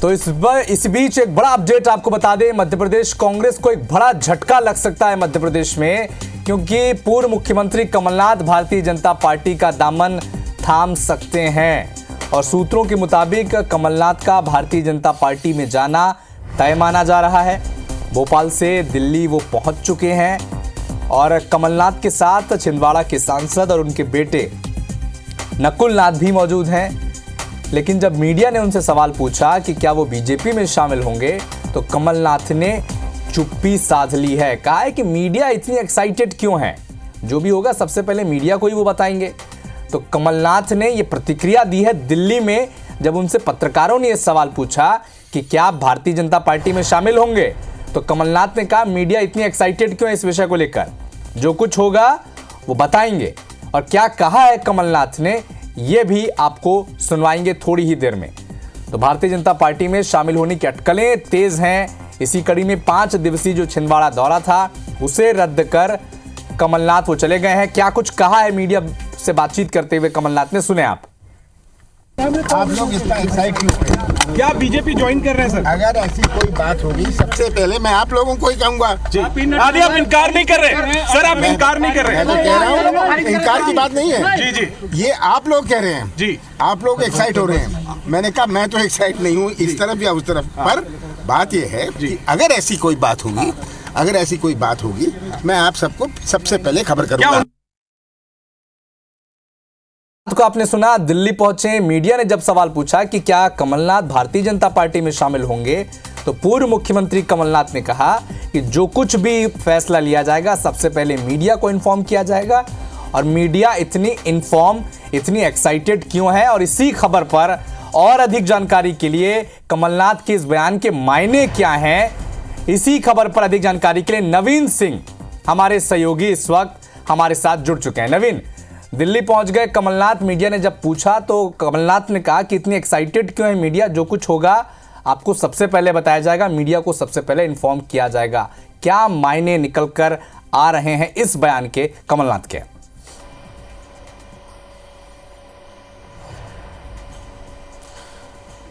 तो इस बीच एक बड़ा अपडेट आपको बता दें, मध्य प्रदेश कांग्रेस को एक बड़ा झटका लग सकता है मध्य प्रदेश में, क्योंकि पूर्व मुख्यमंत्री कमलनाथ भारतीय जनता पार्टी का दामन थाम सकते हैं। और सूत्रों के मुताबिक कमलनाथ का भारतीय जनता पार्टी में जाना तय माना जा रहा है। भोपाल से दिल्ली वो पहुंच चुके हैं और कमलनाथ के साथ छिंदवाड़ा के सांसद और उनके बेटे नकुल नाथ भी मौजूद हैं। लेकिन जब मीडिया ने उनसे सवाल पूछा कि क्या वो बीजेपी में शामिल होंगे, तो कमलनाथ ने चुप्पी साध ली है। कहा है कि मीडिया इतनी एक्साइटेड क्यों है, जो भी होगा सबसे पहले मीडिया को ही वो बताएंगे। तो कमलनाथ ने ये प्रतिक्रिया दी है दिल्ली में, जब उनसे पत्रकारों ने ये सवाल पूछा कि क्या आप भारतीय जनता पार्टी में शामिल होंगे, तो कमलनाथ ने कहा मीडिया इतनी एक्साइटेड क्यों है इस विषय को लेकर, जो कुछ होगा वो बताएंगे। और क्या कहा है कमलनाथ ने, ये भी आपको सुनवाएंगे थोड़ी ही देर में। तो भारतीय जनता पार्टी में शामिल होने की अटकलें तेज हैं। इसी कड़ी में 5 दिवसीय जो छिंदवाड़ा दौरा था उसे रद्द कर कमलनाथ वो चले गए हैं। क्या कुछ कहा है मीडिया से बातचीत करते हुए कमलनाथ ने, सुने आप लोग इतना एक्साइट क्यों? क्या बीजेपी ज्वाइन कर रहे हैं सर? अगर ऐसी कोई बात होगी, सबसे पहले मैं आप लोगों को ही कहूँगा। आप इनकार नहीं कर रहे सर, आप इनकार नहीं कर रहे। मैं तो कह रहा हूँ, इनकार की बात नहीं है। जी जी, ये आप लोग कह रहे हैं जी, आप लोग एक्साइट हो रहे हैं। मैंने कहा मैं तो एक्साइट नहीं हूँ इस तरफ या उस तरफ, पर बात ये है कि अगर ऐसी कोई बात होगी, मैं आप सबको सबसे पहले खबर करूँगा। को आपने सुना, दिल्ली पहुंचे। मीडिया ने जब सवाल पूछा कि क्या कमलनाथ भारतीय जनता पार्टी में शामिल होंगे, तो पूर्व मुख्यमंत्री कमलनाथ ने कहा कि जो कुछ भी फैसला लिया जाएगा सबसे पहले मीडिया को इन्फॉर्म किया जाएगा। और मीडिया इतनी एक्साइटेड क्यों है, और इसी खबर पर और अधिक जानकारी के लिए कमलनाथ के इस बयान के मायने क्या हैं, इसी खबर पर अधिक जानकारी के लिए नवीन सिंह हमारे सहयोगी इस वक्त हमारे साथ जुड़ चुके हैं। नवीन, दिल्ली पहुंच गए कमलनाथ। मीडिया ने जब पूछा तो कमलनाथ ने कहा कि इतनी एक्साइटेड क्यों है मीडिया, जो कुछ होगा आपको सबसे पहले बताया जाएगा, मीडिया को सबसे पहले इन्फॉर्म किया जाएगा। क्या मायने निकल कर आ रहे हैं इस बयान के कमलनाथ के?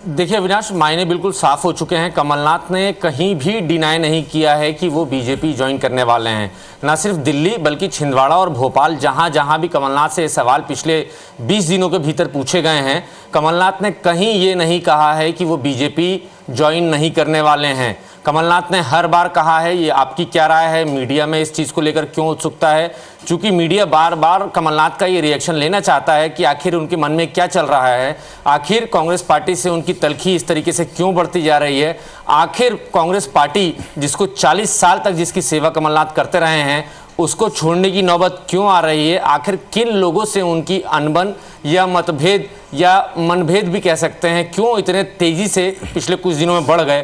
देखिए अविनाश, मायने बिल्कुल साफ हो चुके हैं। कमलनाथ ने कहीं भी डिनाई नहीं किया है कि वो बीजेपी ज्वाइन करने वाले हैं। ना सिर्फ दिल्ली बल्कि छिंदवाड़ा और भोपाल, जहां भी कमलनाथ से ये सवाल पिछले 20 दिनों के भीतर पूछे गए हैं, कमलनाथ ने कहीं ये नहीं कहा है कि वो बीजेपी ज्वाइन नहीं करने वाले हैं। कमलनाथ ने हर बार कहा है, ये आपकी क्या राय है, मीडिया में इस चीज़ को लेकर क्यों उत्सुकता है, चूंकि मीडिया बार बार कमलनाथ का ये रिएक्शन लेना चाहता है कि आखिर उनके मन में क्या चल रहा है, आखिर कांग्रेस पार्टी से उनकी तलखी इस तरीके से क्यों बढ़ती जा रही है, आखिर कांग्रेस पार्टी जिसको 40 साल तक जिसकी सेवा कमलनाथ करते रहे हैं उसको छोड़ने की नौबत क्यों आ रही है, आखिर किन लोगों से उनकी अनबन या मतभेद या मनभेद भी कह सकते हैं क्यों इतने तेज़ी से पिछले कुछ दिनों में बढ़ गए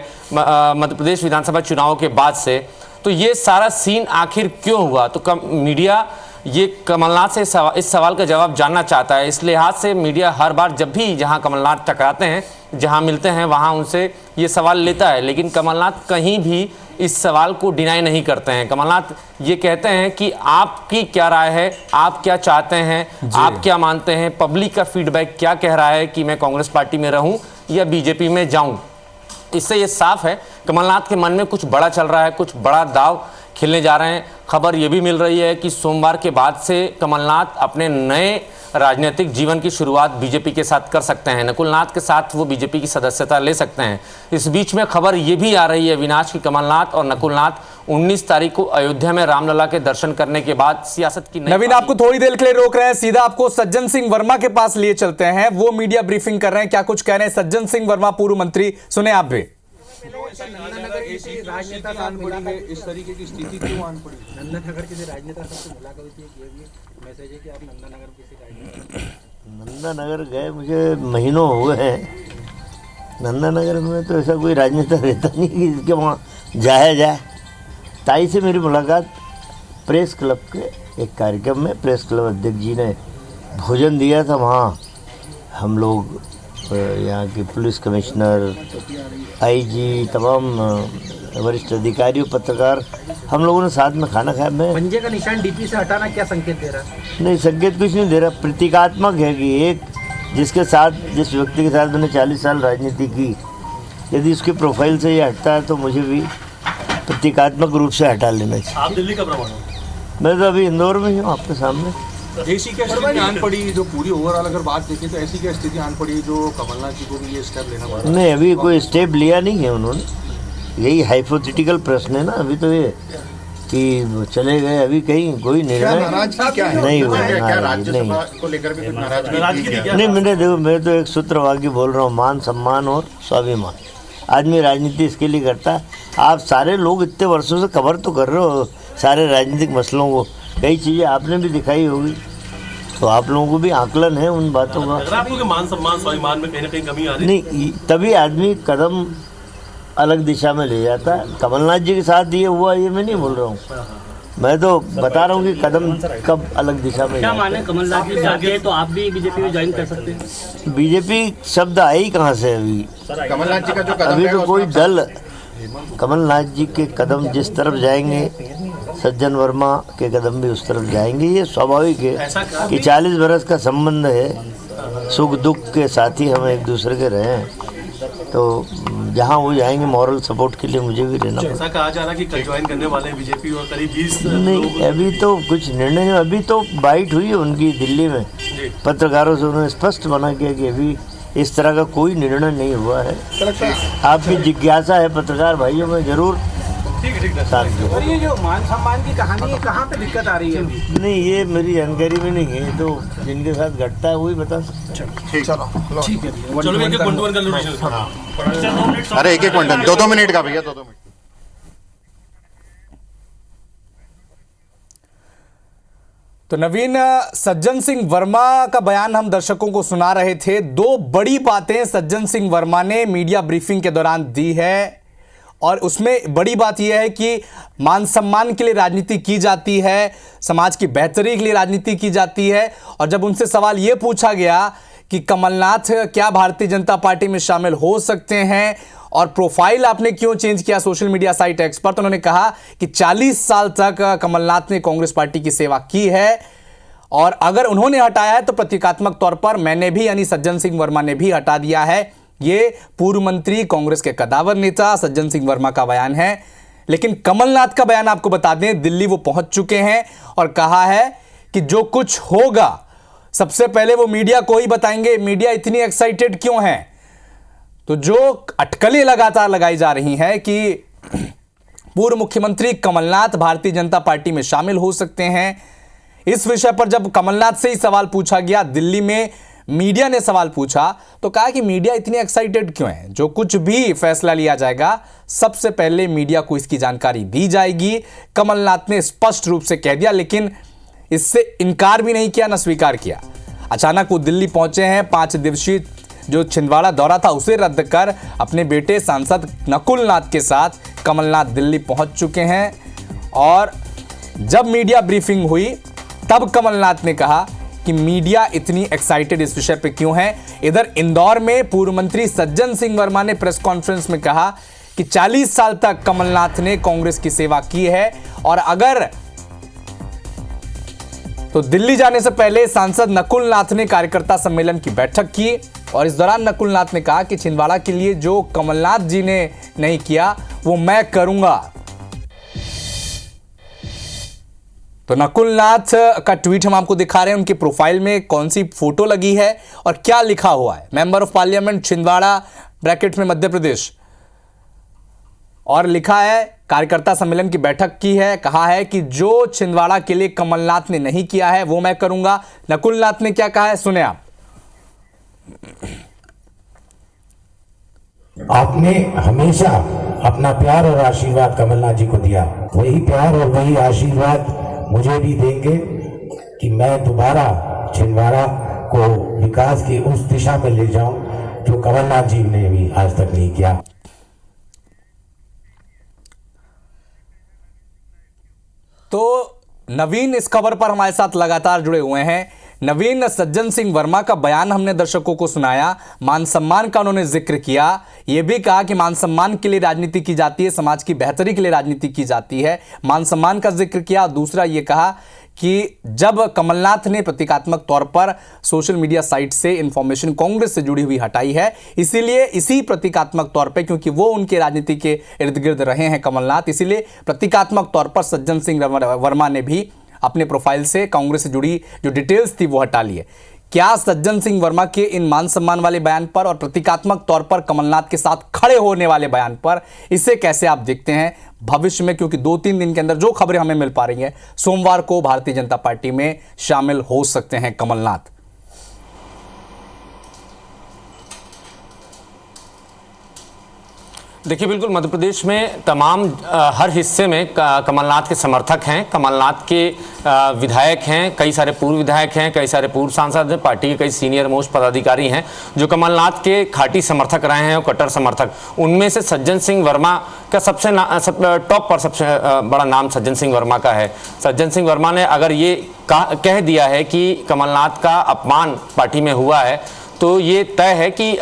मध्य प्रदेश विधानसभा चुनाव के बाद से। तो ये सारा सीन आखिर क्यों हुआ, तो मीडिया ये कमलनाथ से इस सवाल का जवाब जानना चाहता है। इस लिहाज से मीडिया हर बार जब भी जहां कमलनाथ टकराते हैं, जहां मिलते हैं, वहां उनसे ये सवाल लेता है। लेकिन कमलनाथ कहीं भी इस सवाल को डिनाई नहीं करते हैं। कमलनाथ ये कहते हैं कि आपकी क्या राय है, आप क्या चाहते हैं, आप क्या मानते हैं, पब्लिक का फीडबैक क्या कह रहा है कि मैं कांग्रेस पार्टी में रहूं या बीजेपी में जाऊं। इससे ये साफ है कमलनाथ के मन में कुछ बड़ा चल रहा है, कुछ बड़ा दाव खेलने जा रहे हैं। खबर ये भी मिल रही है कि सोमवार के बाद से कमलनाथ अपने नए राजनीतिक जीवन की शुरुआत बीजेपी के साथ कर सकते हैं। नकुल नाथ के साथ वो बीजेपी की सदस्यता ले सकते हैं। इस बीच में खबर ये भी आ रही है विनाश की कमलनाथ और नकुल नाथ 19 तारीख को अयोध्या में रामलला के दर्शन करने के बाद सियासत की नवीन आपको थोड़ी देर के लिए रोक रहे हैं, सीधा आपको सज्जन सिंह वर्मा के पास लिए चलते हैं। वो मीडिया ब्रीफिंग कर रहे हैं, क्या कुछ कह रहे हैं सज्जन सिंह वर्मा पूर्व मंत्री, सुने आप भी। नंदनगर ऐसी राजनेता आन पड़ी है, इस तरीके की स्थिति क्यों आन पड़ी? नंदनगर किसी राजनेता से मुलाकात हुई थी, ये भी मैसेज है कि आप नंदनगर किसी राजनेता? नंदनगर गए मुझे महीनों हुए हैं। नंदनगर में तो ऐसा कोई राजनेता रहता नहीं कि जिसके वहाँ जाया जाए। ताई से मेरी मुलाकात प्रेस क्लब के एक कार्यक्रम में, प्रेस क्लब अध्यक्ष जी ने भोजन दिया था। वहाँ हम लोग यहाँ के पुलिस कमिश्नर, आईजी, तमाम वरिष्ठ अधिकारी और पत्रकार, हम लोगों ने साथ में खाना खाया। मैं पंजे का निशान डीपी से हटाना क्या संकेत दे रहा है? नहीं, संकेत कुछ नहीं दे रहा, प्रतीकात्मक है कि एक जिस व्यक्ति के साथ मैंने 40 साल राजनीति की, यदि उसके प्रोफाइल से ये हटता है तो मुझे भी प्रतीकात्मक रूप से हटा लेना चाहिए। आप दिल्ली कब रवाना हो? मैं तो अभी इंदौर में ही हूँ आपके सामने। ऐसी क्या स्थिति आन पड़ी जो पूरी ओवरऑल अगर बात देखें तो ऐसी क्या स्थिति आन पड़ी जो कमलनाथ जी को भी ये स्टेप लेना पड़ा? नहीं, अभी कोई स्टेप लिया नहीं है उन्होंने, यही हाइपोथेटिकल प्रश्न है ना अभी तो ये कि चले गए, अभी कहीं कोई निर्णय नहीं हुआ है। नहीं, मैं तो एक सूत्र वाक्य बोल रहा हूँ, मान सम्मान और स्वाभिमान। आदमी राजनीति इसके लिए करता है। आप सारे लोग इतने वर्षों से कवर तो कर रहे हो सारे राजनीतिक मसलों को, कई चीज़ें आपने भी दिखाई होगी, तो आप लोगों को भी आकलन है उन बातों का। आपको मान सम्मान स्वाभिमान में कहीं ना कहीं कमी आ रही नहीं, तभी आदमी कदम अलग दिशा में ले जाता है। कमलनाथ जी के साथ ये हुआ, ये मैं नहीं बोल रहा हूँ, मैं तो बता रहा हूँ कि कदम कब अलग दिशा में। क्या माने कमलनाथ जी जाते हैं तो आप भी बीजेपी में ज्वाइन कर सकते हैं? बीजेपी शब्द आए ही कहाँ से अभी? कमलनाथ जी का जो कदम अभी है तो उसका कोई दल, कमलनाथ जी के कदम जिस तरफ जाएंगे सज्जन वर्मा के कदम भी उस तरफ जाएंगे। ये स्वाभाविक है कि 40 बरस का संबंध है, सुख दुख के साथी हम एक दूसरे के रहे हैं, तो जहाँ वो जाएंगे मॉरल सपोर्ट के लिए मुझे भी रहना पड़ेगा। ऐसा कहा जा रहा है कि कल ज्वाइन करने वाले हैं बीजेपी और करीब 20 नहीं, अभी तो कुछ निर्णय नहीं, अभी तो बाइट हुई है उनकी दिल्ली में, पत्रकारों से उन्होंने स्पष्ट मना किया कि अभी इस तरह का कोई निर्णय नहीं हुआ है। आपकी जिज्ञासा है पत्रकार भाइयों में, जरूर साथ दो। और ये जो मान सम्मान की कहानी है कहाँ पे दिक्कत आ रही है अभी? नहीं, ये मेरी जानकारी में नहीं है, तो जिनके साथ घटता है वही बता सकते हैं। चलो एक एक कर लो। अरे एक मिनट, 2 मिनट का भैया, 2 मिनट। तो नवीन, सज्जन सिंह वर्मा का बयान हम दर्शकों को सुना रहे थे। 2 बड़ी बातें सज्जन सिंह वर्मा ने मीडिया ब्रीफिंग के दौरान दी है, और उसमें बड़ी बात यह है कि मान सम्मान के लिए राजनीति की जाती है, समाज की बेहतरी के लिए राजनीति की जाती है। और जब उनसे सवाल यह पूछा गया कि कमलनाथ क्या भारतीय जनता पार्टी में शामिल हो सकते हैं और प्रोफाइल आपने क्यों चेंज किया सोशल मीडिया साइट एक्स पर, तो उन्होंने कहा कि 40 साल तक कमलनाथ ने कांग्रेस पार्टी की सेवा की है, और अगर उन्होंने हटाया है तो प्रतीकात्मक तौर पर मैंने भी, यानी सज्जन सिंह वर्मा ने भी हटा दिया है। ये पूर्व मंत्री, कांग्रेस के कदावर नेता सज्जन सिंह वर्मा का बयान है। लेकिन कमलनाथ का बयान आपको बता दें, दिल्ली वो पहुंच चुके हैं और कहा है कि जो कुछ होगा सबसे पहले वो मीडिया को ही बताएंगे। मीडिया इतनी एक्साइटेड क्यों है? तो जो अटकलें लगातार लगाई जा रही हैं कि पूर्व मुख्यमंत्री कमलनाथ भारतीय जनता पार्टी में शामिल हो सकते हैं, इस विषय पर जब कमलनाथ से ही सवाल पूछा गया, दिल्ली में मीडिया ने सवाल पूछा, तो कहा कि मीडिया इतनी एक्साइटेड क्यों है? जो कुछ भी फैसला लिया जाएगा सबसे पहले मीडिया को इसकी जानकारी दी जाएगी। कमलनाथ ने स्पष्ट रूप से कह दिया, लेकिन इससे इनकार भी नहीं किया, न स्वीकार किया। अचानक वो दिल्ली पहुंचे हैं। 5 दिवसीय जो छिंदवाड़ा दौरा था उसे रद्द कर अपने बेटे सांसद नकुल नाथ के साथ कमलनाथ दिल्ली पहुंच चुके हैं। और जब मीडिया ब्रीफिंग हुई तब कमलनाथ ने कहा कि मीडिया इतनी एक्साइटेड इस विषय पे क्यों है। इधर इंदौर में पूर्व मंत्री सज्जन सिंह वर्मा ने प्रेस कॉन्फ्रेंस में कहा कि 40 साल तक कमलनाथ ने कांग्रेस की सेवा की है, और अगर तो दिल्ली जाने से पहले सांसद नकुल नाथ ने कार्यकर्ता सम्मेलन की बैठक की, और इस दौरान नकुल नाथ ने कहा कि छिंदवाड़ा के लिए जो कमलनाथ जी ने नहीं किया वो मैं करूंगा। तो नकुल नाथ का ट्वीट हम आपको दिखा रहे हैं। उनके प्रोफाइल में कौन सी फोटो लगी है और क्या लिखा हुआ है? Member of parliament Chhindwara bracket में मध्य प्रदेश, और लिखा है कार्यकर्ता सम्मेलन की बैठक की है। कहा है कि जो छिंदवाड़ा के लिए कमलनाथ ने नहीं किया है वो मैं करूंगा। नकुल नाथ ने क्या कहा है, सुने आप। आपने हमेशा अपना प्यार और आशीर्वाद कमलनाथ जी को दिया, वही प्यार और वही आशीर्वाद मुझे भी देंगे कि मैं दोबारा छिंदवाड़ा को विकास की उस दिशा में ले जाऊं जो कमलनाथ जी ने भी आज तक नहीं किया। तो नवीन इस खबर पर हमारे साथ लगातार जुड़े हुए हैं। नवीन, सज्जन सिंह वर्मा का बयान हमने दर्शकों को सुनाया। मान सम्मान का उन्होंने जिक्र किया, यह भी कहा कि मान सम्मान के लिए राजनीति की जाती है, समाज की बेहतरी के लिए राजनीति की जाती है, मान सम्मान का जिक्र किया। दूसरा ये कहा कि जब कमलनाथ ने प्रतीकात्मक तौर पर सोशल मीडिया साइट से इंफॉर्मेशन कांग्रेस से जुड़ी हुई हटाई है, इसीलिए इसी प्रतीकात्मक तौर पर, क्योंकि वो उनके राजनीति के इर्द गिर्द रहे हैं कमलनाथ, इसीलिए प्रतीकात्मक तौर पर सज्जन सिंह वर्मा ने भी अपने प्रोफाइल से कांग्रेस से जुड़ी जो डिटेल्स थी वो हटा ली है। क्या सज्जन सिंह वर्मा के इन मान सम्मान वाले बयान पर और प्रतीकात्मक तौर पर कमलनाथ के साथ खड़े होने वाले बयान पर, इसे कैसे आप देखते हैं भविष्य में? क्योंकि 2-3 दिन के अंदर जो खबरें हमें मिल पा रही हैं, सोमवार को भारतीय जनता पार्टी में शामिल हो सकते हैं कमलनाथ। देखिए, बिल्कुल मध्य प्रदेश में तमाम हर हिस्से में कमलनाथ के समर्थक हैं, कमलनाथ के विधायक हैं, कई सारे पूर्व विधायक हैं, कई सारे पूर्व सांसद हैं, पार्टी के कई सीनियर मोस्ट पदाधिकारी हैं जो कमलनाथ के खाटी समर्थक रहे हैं और कट्टर समर्थक। उनमें से सज्जन सिंह वर्मा का सबसे टॉप पर सबसे बड़ा नाम सज्जन सिंह वर्मा का है। सज्जन सिंह वर्मा ने अगर ये कह दिया है कि कमलनाथ का अपमान पार्टी में हुआ है, तो ये तय है कि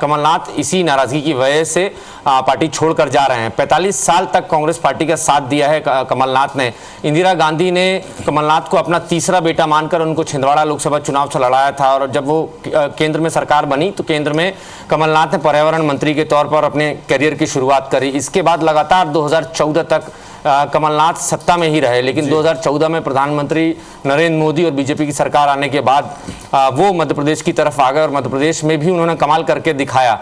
कमलनाथ इसी नाराजगी की वजह से पार्टी छोड़कर जा रहे हैं। 45 साल तक कांग्रेस पार्टी का साथ दिया है कमलनाथ ने। इंदिरा गांधी ने कमलनाथ को अपना तीसरा बेटा मानकर उनको छिंदवाड़ा लोकसभा चुनाव से लड़ाया था, और जब वो केंद्र में सरकार बनी तो केंद्र में कमलनाथ ने पर्यावरण मंत्री के तौर पर अपने करियर की शुरुआत करी। इसके बाद लगातार 2014 तक कमलनाथ सत्ता में ही रहे, लेकिन 2014 में प्रधानमंत्री नरेंद्र मोदी और बीजेपी की सरकार आने के बाद वो मध्य प्रदेश की तरफ आ गए और मध्य प्रदेश में भी उन्होंने कमाल करके दिखाया।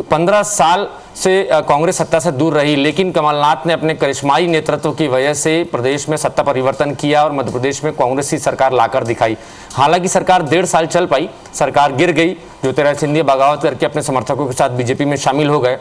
15 साल से कांग्रेस सत्ता से दूर रही, लेकिन कमलनाथ ने अपने करिश्माई नेतृत्व की वजह से प्रदेश में सत्ता परिवर्तन किया और मध्य प्रदेश में कांग्रेस की सरकार लाकर दिखाई। हालांकि सरकार 1.5 साल चल पाई, सरकार गिर गई। ज्योतिरादित्य सिंधिया बगावत करके अपने समर्थकों के साथ बीजेपी में शामिल हो गए,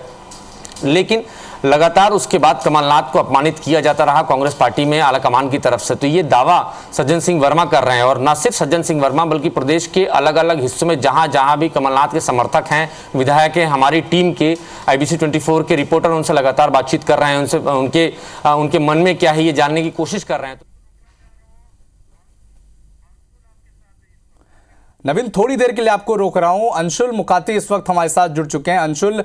लेकिन लगातार उसके बाद कमलनाथ को अपमानित किया जाता रहा कांग्रेस पार्टी में आलाकमान की तरफ से। तो ये दावा सज्जन सिंह वर्मा कर रहे हैं, और न सिर्फ सज्जन सिंह वर्मा बल्कि प्रदेश के अलग अलग हिस्सों में जहां भी कमलनाथ के समर्थक हैं, विधायक हैं, हमारी टीम के IBC 24 के रिपोर्टर उनसे लगातार बातचीत कर रहे हैं, उनसे उनके मन में क्या है ये जानने की कोशिश कर रहे हैं। नवीन, थोड़ी देर के लिए आपको रोक रहा हूं। अंशुल मुकाती इस वक्त हमारे साथ जुड़ चुके हैं। अंशुल,